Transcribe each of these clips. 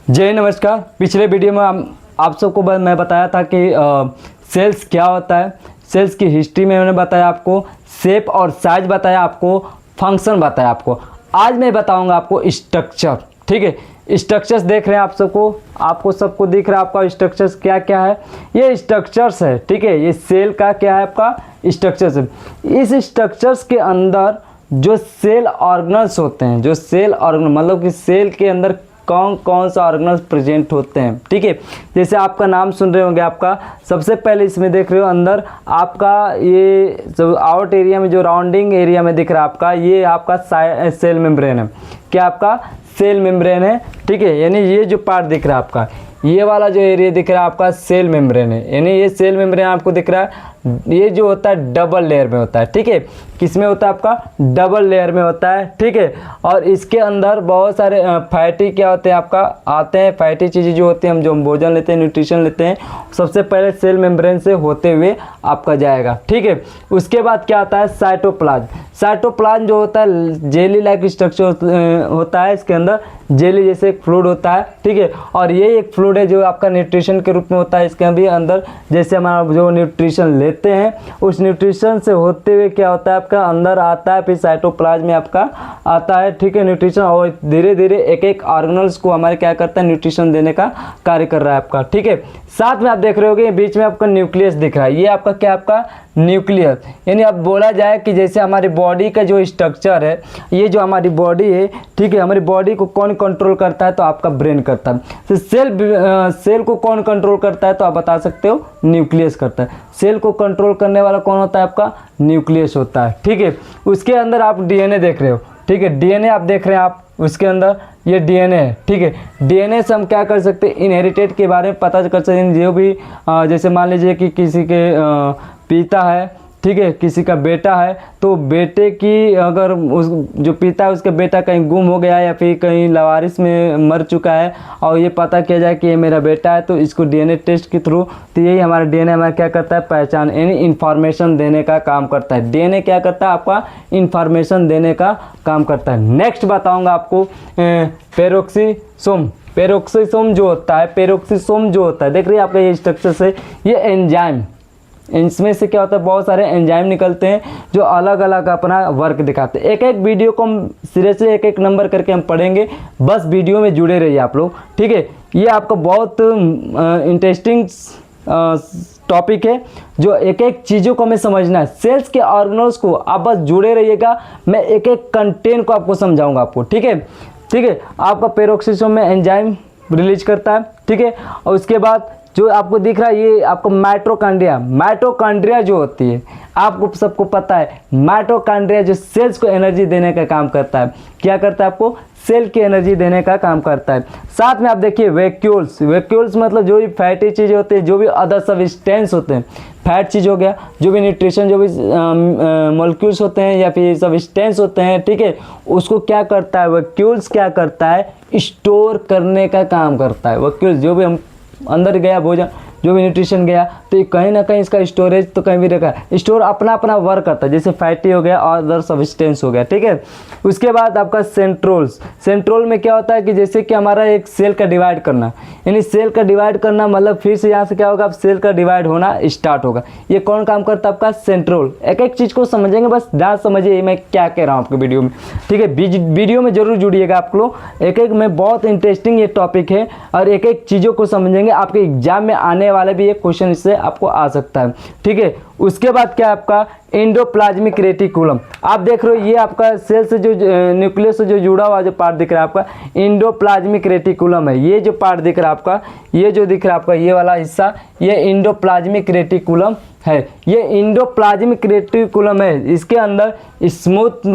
जय नमस्कार। पिछले वीडियो में आप सबको मैं बताया था कि सेल्स क्या होता है। सेल्स की हिस्ट्री में मैंने बताया आपको, शेप और साइज बताया आपको, फंक्शन बताया आपको। आज मैं बताऊंगा आपको स्ट्रक्चर। ठीक है, स्ट्रक्चर्स देख रहे हैं आपको सबको दिख रहा है आपका स्ट्रक्चर्स क्या क्या है। ये स्ट्रक्चर्स है, ठीक है। ये सेल का क्या है आपका स्ट्रक्चर्स है। इस स्ट्रक्चर्स के अंदर जो सेल ऑर्गेनल्स होते हैं, जो सेल ऑर्गेनल मतलब कि सेल के अंदर कौन कौन सा ऑर्गेनल्स प्रेजेंट होते हैं। ठीक है, जैसे आपका नाम सुन रहे होंगे, आपका सबसे पहले इसमें देख रहे हो अंदर आपका ये जो आउट एरिया में जो राउंडिंग एरिया में दिख रहा है आपका, ये आपका सेल मेम्ब्रेन है। क्या आपका सेल मेम्ब्रेन है। ठीक है, यानी ये जो पार्ट दिख रहा है आपका, ये वाला जो एरिया दिख रहा है आपका सेल मेम्ब्रेन है। यानी ये सेल मेम्ब्रेन आपको दिख रहा है, ये जो होता है डबल लेयर में होता है। ठीक है, किस में होता है आपका डबल लेयर में होता है। ठीक है, और इसके अंदर बहुत सारे फैटी क्या होते हैं आपका आते हैं। फैटी चीज़ें जो होती हैं, हम जो भोजन लेते हैं, न्यूट्रिशन लेते हैं, सबसे पहले सेल मेम्ब्रेन से होते हुए आपका जाएगा। ठीक है, उसके बाद क्या आता है साइटोप्लाज्म। साइटोप्लाज्म जो होता है जेली लाइक स्ट्रक्चर होता है, इसके अंदर जेली जैसे एक फ्लूइड होता है। ठीक है, और ये एक फ्लूइड है जो आपका न्यूट्रिशन के रूप में होता है। इसके भी अंदर जैसे हमारा जो न्यूट्रिशन लेते हैं, उस न्यूट्रिशन से होते हुए क्या होता है आपका अंदर आता है, फिर साइटोप्लाज्म में आपका आता है। ठीक है, न्यूट्रिशन, और धीरे धीरे एक एक ऑर्गेनल्स को हमारे क्या करता है न्यूट्रिशन देने का कार्य कर रहा है आपका। ठीक है, साथ में आप देख रहे होगे बीच में आपका न्यूक्लियस दिख रहा है। ये आपका क्या आपका न्यूक्लियस। यानी अब बोला जाए कि जैसे हमारी बॉडी का जो स्ट्रक्चर है, ये जो हमारी बॉडी है, ठीक है, हमारी बॉडी को कौन कंट्रोल करता है, तो आपका ब्रेन करता है। तो सेल को कौन कंट्रोल करता है, तो आप बता सकते हो न्यूक्लियस करता है। सेल को कंट्रोल करने वाला कौन होता है आपका न्यूक्लियस होता है। ठीक है, उसके अंदर आप डीएनए देख रहे हो। ठीक है, डीएनए आप देख रहे हैं, आप उसके अंदर ये डीएनए है। ठीक है, डीएनए से हम क्या कर सकते हैं, इनहेरिटेड के बारे में पता कर सकते हैं। जो भी जैसे मान लीजिए कि किसी के पिता है, ठीक है, किसी का बेटा है, तो बेटे की अगर उस जो पिता है उसका बेटा कहीं गुम हो गया है या फिर कहीं लवारिस में मर चुका है, और ये पता किया जाए कि ये मेरा बेटा है, तो इसको डीएनए टेस्ट के थ्रू, तो यही हमारा डीएनए हमारा क्या करता है पहचान यानी इन्फॉर्मेशन देने का काम करता है। डीएनए क्या करता है आपका इन्फॉर्मेशन देने का काम करता है। नेक्स्ट बताऊँगा आपको पेरोक्सिसोम। पेरोक्सिसोम जो होता है, पेरोक्सिसोम जो होता है, देख रही है आपका ये स्ट्रक्चर से, ये एंजाइम, इसमें से क्या होता है बहुत सारे एंजाइम निकलते हैं जो अलग अलग अपना वर्क दिखाते हैं। एक एक वीडियो को हम सीरियसली एक एक नंबर करके हम पढ़ेंगे, बस वीडियो में जुड़े रहिए आप लोग। ठीक है, ये आपका बहुत इंटरेस्टिंग टॉपिक है, जो एक एक चीज़ों को हमें समझना है। सेल्स के ऑर्गेनल्स को आप बस जुड़े रहिएगा, मैं एक एक कंटेंट को आपको समझाऊंगा आपको। ठीक है, ठीक है, आपका पेरोक्सिसोम में एंजाइम रिलीज करता है। ठीक है, और उसके बाद जो आपको दिख रहा है ये आपको माइटोकॉन्ड्रिया। माइटोकॉन्ड्रिया जो होती है, आपको सबको पता है, माइटोकॉन्ड्रिया जो सेल्स को एनर्जी देने का काम करता है। क्या करता है आपको सेल की एनर्जी देने का काम करता है। साथ में आप देखिए वैक्यूल्स। वैक्यूल्स मतलब जो भी फैटी चीज़ें होती है, जो भी अदर सब्सटेंस होते हैं, फैट चीज़ हो गया, जो भी न्यूट्रिशन जो भी मॉलिक्यूल्स होते हैं या फिर सब्सटेंस होते हैं, ठीक है, उसको क्या करता है वैक्यूल्स क्या करता है स्टोर करने का काम करता है। वैक्यूल्स जो भी हम अंदर गया भोजन, जो भी न्यूट्रिशन गया, तो कहीं ना कहीं इसका स्टोरेज तो कहीं भी रखा है। स्टोर अपना अपना वर्क करता है, जैसे फैटी हो गया और अदर सब्सटेंस हो गया। ठीक है, उसके बाद आपका सेंट्रोल्स। सेंट्रोल में क्या होता है कि जैसे कि हमारा एक सेल का डिवाइड करना, यानी सेल का डिवाइड करना मतलब फिर से यहाँ से क्या होगा, अब सेल का डिवाइड होना स्टार्ट होगा। ये कौन काम करता है आपका सेंट्रोल। एक एक चीज़ को समझेंगे, बस ध्यान समझिए मैं क्या कह रहा हूँ आपके वीडियो में। ठीक है, वीडियो में जरूर जुड़िएगा आप लोग। एक एक में बहुत इंटरेस्टिंग ये टॉपिक है, और एक एक चीज़ों को समझेंगे। आपके एग्जाम में आने वाले भी एक क्वेश्चन इससे आपको आ सकता है। ठीक है, उसके बाद क्या आपका एंडोप्लाज्मिक रेटिकुलम। आप देख रहे हो ये आपका सेल से जो न्यूक्लियस से जो जुड़ा हुआ जो पार्ट दिख रहा है आपका एंडोप्लाज्मिक रेटिकुलम है। ये जो पार्ट दिख रहा है आपका, ये जो दिख रहा है आपका ये वाला हिस्सा, ये एंडोप्लाज्मिक रेटिकुलम है। ये एंडोप्लाज्मिक रेटिकुलम है, इसके अंदर स्मूथ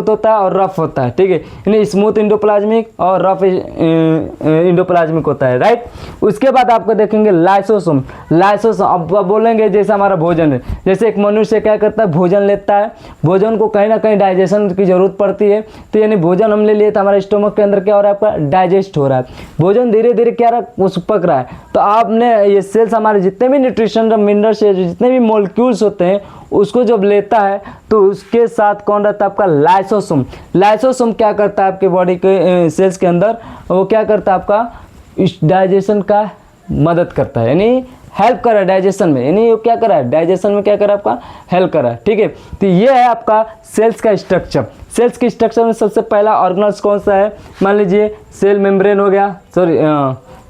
होता है और रफ होता है। ठीक है, यानी स्मूथ एंडोप्लाज्मिक और रफ एंडोप्लाज्मिक होता है, राइट। उसके बाद आपको देखेंगे लाइसोसोम। लाइसोसोम अब बोलेंगे जैसे हमारा भोजन है, जैसे एक मनुष्य क्या करता है भोजन लेता है, भोजन को कहीं ना कहीं डाइजेशन की जरूरत पड़ती है, तो यानी भोजन हम ले लिए तो हमारे स्टोमक के अंदर क्या हो रहा है आपका डाइजेस्ट हो रहा है, भोजन धीरे धीरे क्या रहा है वो पक रहा है। तो आपने ये सेल्स हमारे जितने भी न्यूट्रिशन मिनरल्स के जितने भी मॉलिक्यूल्स होते हैं उसको जब लेता है तो उसके साथ कौन रहता है आपका लाइसोसोम। लाइसोसोम क्या करता है आपके बॉडी के सेल्स के अंदर, वो क्या करता है आपका इस डाइजेशन का मदद करता है, यानी हेल्प कर रहा है डाइजेशन में, यानी ये क्या कर रहा है डाइजेशन में क्या कर रहा है आपका हेल्प कर रहा है। ठीक है, तो ये है आपका सेल्स का स्ट्रक्चर। सेल्स के स्ट्रक्चर में सबसे पहला ऑर्गेनल्स कौन सा है, मान लीजिए सेल मेम्ब्रेन हो गया, सॉरी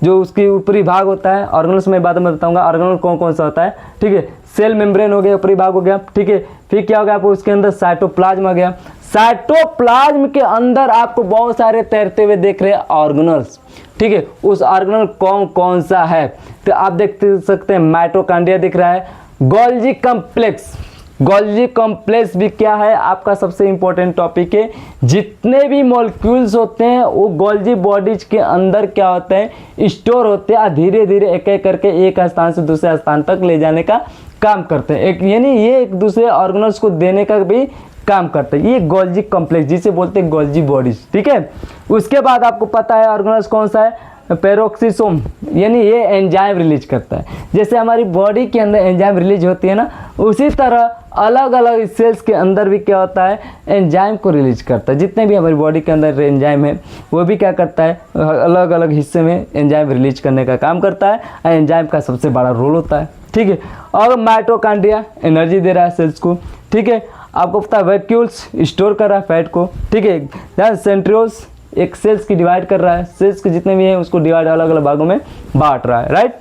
जो उसकी ऊपरी भाग होता है, ऑर्गेनल्स में बाद में बताऊंगा ऑर्गेनल कौन कौन सा होता है। ठीक है, सेल मेम्ब्रेन हो गया, ऊपरी भाग हो गया। ठीक है, फिर क्या हो गया आपको उसके अंदर साइटोप्लाज्म आ गया। साइटोप्लाज्म के अंदर आपको बहुत सारे तैरते हुए देख रहे हैं ऑर्गेनल्स। ठीक है, उस ऑर्गेनल कौन कौन सा है तो आप देख सकते हैं माइटोकॉन्ड्रिया दिख रहा है, गोल्जी कॉम्प्लेक्स। गोल्जी कॉम्प्लेक्स भी क्या है आपका सबसे इंपॉर्टेंट टॉपिक है। जितने भी मॉलिक्यूल्स होते हैं वो गोल्जी बॉडीज के अंदर क्या होते हैं स्टोर होते हैं, धीरे धीरे एक एक करके एक स्थान से दूसरे स्थान तक ले जाने का काम करते हैं, एक यानी ये एक दूसरे ऑर्गेनल्स को देने का भी काम करते हैं। ये गोल्जी कॉम्प्लेक्स जिसे बोलते हैं गोल्जी बॉडीज। ठीक है, उसके बाद आपको पता है ऑर्गेनल्स कौन सा है पेरोक्सिसोम, यानी ये एंजाइम रिलीज करता है। जैसे हमारी बॉडी के अंदर एंजाइम रिलीज होती है ना, उसी तरह अलग अलग सेल्स के अंदर भी क्या होता है एंजाइम को रिलीज करता है। जितने भी हमारी बॉडी के अंदर एंजाइम है वो भी क्या करता है अलग अलग हिस्से में एंजाइम रिलीज करने का काम करता है, और एंजाइम का सबसे बड़ा रोल होता है। ठीक है, और माइटोकॉन्ड्रिया एनर्जी दे रहा है सेल्स को। ठीक है, आपको पता है वैक्यूल्स स्टोर कर रहा है फैट को। ठीक है, ध्यान सेंट्रियोल्स एक सेल्स की डिवाइड कर रहा है, सेल्स के जितने भी हैं उसको डिवाइड अलग अलग भागों में बांट रहा है। राइट,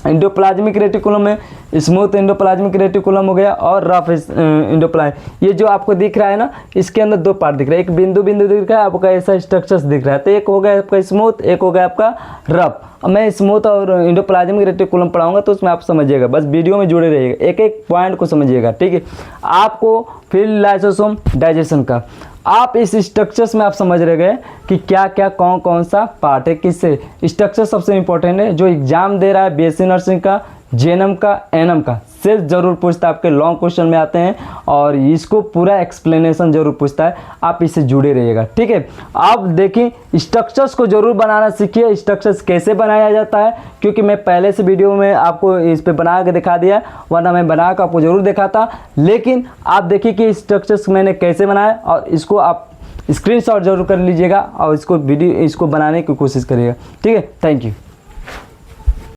एंडोप्लाज्मिक रेटिकुलम में स्मूथ एंडोप्लाज्मिक रेटिकुलम हो गया और रफ एंडोप्लाज्म। ये जो आपको दिख रहा है ना, इसके अंदर दो पार्ट दिख रहा है, एक बिंदु बिंदु दिख रहा है आपका, ऐसा स्ट्रक्चर्स दिख रहा है। तो एक हो गया आपका स्मूथ, एक हो गया आपका रफ। मैं स्मूथ और एंडोप्लाज्मिक रेटिकुलम पढ़ाऊंगा तो उसमें आप समझिएगा, बस वीडियो में जुड़े रहिएगा, एक एक पॉइंट को समझिएगा। ठीक है, आपको फिर लाइसोसोम डाइजेशन का आप इस स्ट्रक्चर्स में आप समझ रह गए कि क्या क्या कौन कौन सा पार्ट है किससे। स्ट्रक्चर सबसे इंपॉर्टेंट है, जो एग्जाम दे रहा है बीएससी नर्सिंग का, जेएनएम का, एएनएम का, सेल्स जरूर पूछता है, आपके लॉन्ग क्वेश्चन में आते हैं और इसको पूरा एक्सप्लेनेशन जरूर पूछता है, आप इससे जुड़े रहिएगा। ठीक है, आप देखिए स्ट्रक्चर्स को जरूर बनाना सीखिए, स्ट्रक्चर्स कैसे बनाया जाता है, क्योंकि मैं पहले से वीडियो में आपको इस पे बना के दिखा दिया, वरना मैं बना कर आपको जरूर दिखाता। लेकिन आप देखिए कि स्ट्रक्चर्स मैंने कैसे बनाया और इसको आप स्क्रीनशॉट जरूर कर लीजिएगा और इसको बनाने की कोशिश करिएगा। ठीक है, थैंक यू।